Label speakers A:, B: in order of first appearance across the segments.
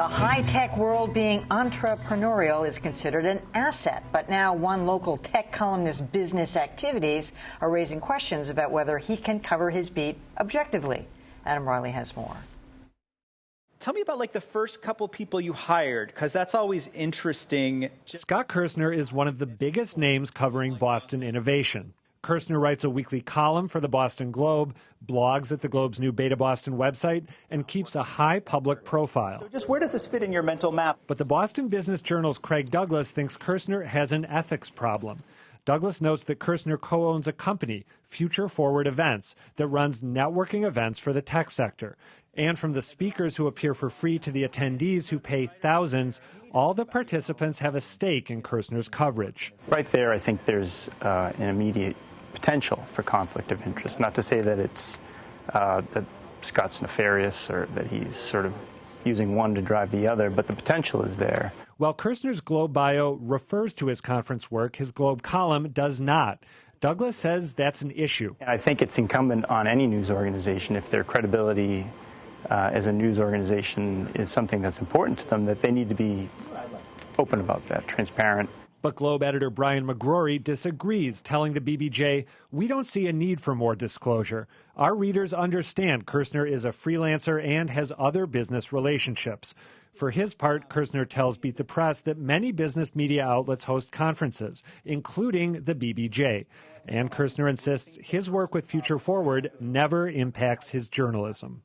A: the high-tech world, being entrepreneurial is considered an asset. But now one local tech columnist's business activities are raising questions about whether he can cover his beat objectively. Adam Riley has more.
B: Tell me about the first couple people you hired, because that's always interesting.
C: Scott Kirsner is one of the biggest names covering Boston innovation. Kirsner writes a weekly column for the Boston Globe, blogs at the Globe's new Beta Boston website, and keeps a high public profile.
B: So just where does this fit in your mental map?
C: But the Boston Business Journal's Craig Douglas thinks Kirsner has an ethics problem. Douglas notes that Kirsner co-owns a company, Future Forward Events, that runs networking events for the tech sector. And from the speakers who appear for free to the attendees who pay thousands, all the participants have a stake in Kirsner's coverage.
D: Right there, I think there's an immediate potential for conflict of interest. Not to say that it's that Scott's nefarious or that he's sort of using one to drive the other, but the potential is there.
C: While Kirsner's Globe bio refers to his conference work, his Globe column does not. Douglas says that's an issue.
D: I think it's incumbent on any news organization, if their credibility as a news organization is something that's important to them, that they need to be open about that, transparent.
C: But Globe editor Brian McGrory disagrees, telling the BBJ, "We don't see a need for more disclosure. Our readers understand Kirsner is a freelancer and has other business relationships." For his part, Kirsner tells Beat the Press that many business media outlets host conferences, including the BBJ. And Kirsner insists his work with Future Forward never impacts his journalism.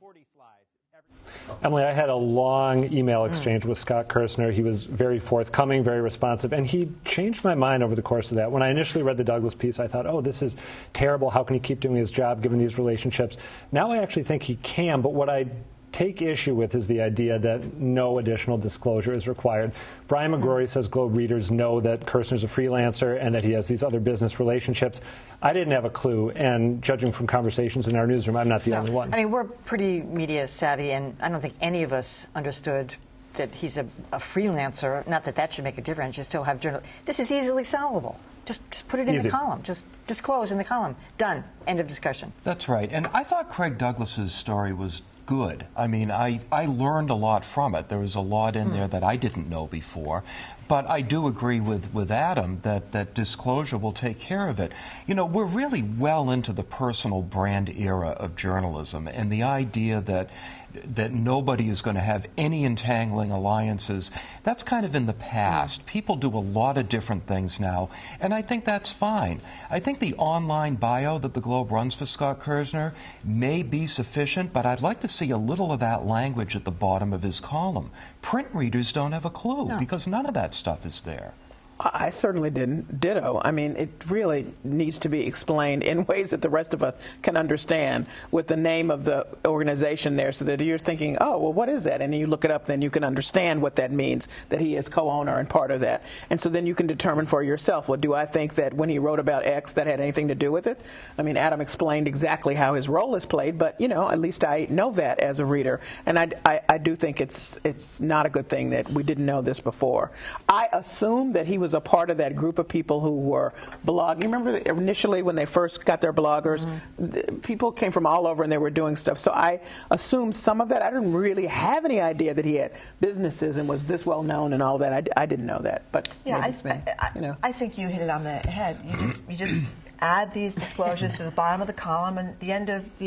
C: Emily, I had a long email exchange with Scott Kirsner. He was very forthcoming, very responsive, and he changed my mind over the course of that. When I initially read the Douglas piece, I thought, oh, this is terrible. How can he keep doing his job given these relationships? Now I actually think he can, but what I take issue with is the idea that no additional disclosure is required. Brian McGrory says Globe readers know that Kirsner's a freelancer and that he has these other business relationships. I didn't have a clue, and judging from conversations in our newsroom, I'm not the only one.
A: I mean, we're pretty media savvy, and I don't think any of us understood that he's a freelancer. Not that that should make a difference. You still have journal. This is easily solvable. Just put it in the column. Just disclose in the column. Done. End of discussion.
E: That's right. And I thought Craig Douglas's story was good. I mean, I learned a lot from it. There was a lot in there that I didn't know before. But I do agree with Adam that disclosure will take care of it. You know, we're really well into the personal brand era of journalism, and the idea that nobody is going to have any entangling alliances, that's kind of in the past. People do a lot of different things now, and I think that's fine. I think the online bio that the Globe runs for Scott Kirsner may be sufficient, but I'd like to see a little of that language at the bottom of his column. Print readers don't have a clue because none of that stuff is there.
F: I certainly didn't. Ditto. I mean, it really needs to be explained in ways that the rest of us can understand, with the name of the organization there, so that you're thinking, oh, well, what is that? And then you look it up, then you can understand what that means, that he is co-owner and part of that. And so then you can determine for yourself, well, do I think that when he wrote about X, that had anything to do with it? I mean, Adam explained exactly how his role is played, but, you know, at least I know that as a reader. And I do think it's not a good thing that we didn't know this before. I assume that he was a part of that group of people who were blogging. You remember initially when they first got their bloggers, people came from all over and they were doing stuff. So I assumed some of that. I didn't really have any idea that he had businesses and was this well known and all that. I didn't know that. But
G: yeah,
F: I
G: think you hit it on the head. You just add these disclosures to the bottom of the column and the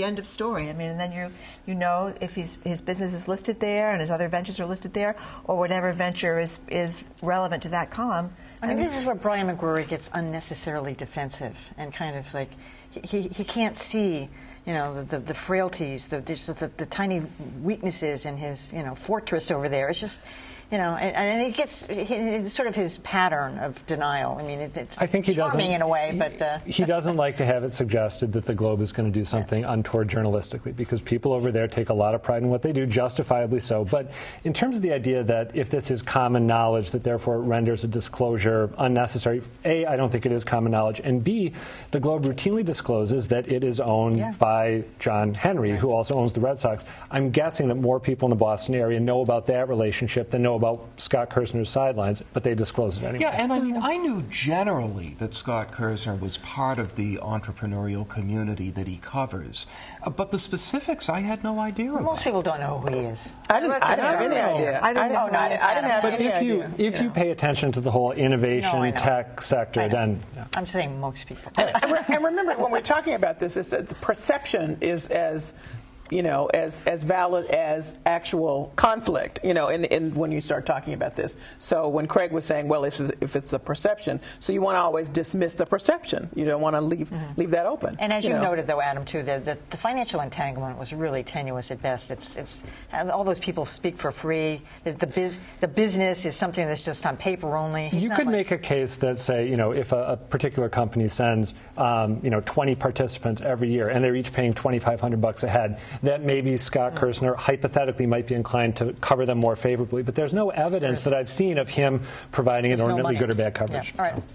G: end of story. I mean, and then you know if his business is listed there and his other ventures are listed there, or whatever venture is relevant to that column.
A: I mean, this is where Brian McGrory gets unnecessarily defensive and kind of like he can't see, you know, the frailties, the tiny weaknesses in his, you know, fortress over there. It's just, you know, and it's sort of his pattern of denial. I mean, it's
C: I think he
A: charming in a way, but
C: he doesn't like to have it suggested that the Globe is going to do something untoward journalistically, because people over there take a lot of pride in what they do, justifiably so. But in terms of the idea that if this is common knowledge, that therefore it renders a disclosure unnecessary, A, I don't think it is common knowledge, and B, the Globe routinely discloses that it is owned by by John Henry, who also owns the Red Sox. I'm guessing that more people in the Boston area know about that relationship than know about Scott Kirsner's sidelines, but they disclose it anyway.
E: Yeah, and I mean, I knew generally that Scott Kirsner was part of the entrepreneurial community that he covers, but the specifics I had no idea about.
A: Most people don't know who he is.
F: I didn't have any idea.
G: I didn't know.
F: I didn't have
C: But
F: any idea.
C: if you pay attention to the whole innovation
A: No, I know.
C: tech sector,
A: I know.
C: then
A: I'm saying most people.
F: And remember, when we're talking about this, is that the perception is as valid as actual conflict, in when you start talking about this. So when Craig was saying, well, if it's the perception, so you want to always dismiss the perception. You don't want to leave that open.
A: And as you noted, though, Adam, too, the financial entanglement was really tenuous at best. It's all those people speak for free. The business is something that's just on paper only.
C: you could make a case that, say, if a particular company sends 20 participants every year and they're each paying $2,500 a head, that maybe Scott Kirsner hypothetically might be inclined to cover them more favorably. But there's no evidence that I've seen of him providing inordinately good or bad coverage.
A: Yeah. All right.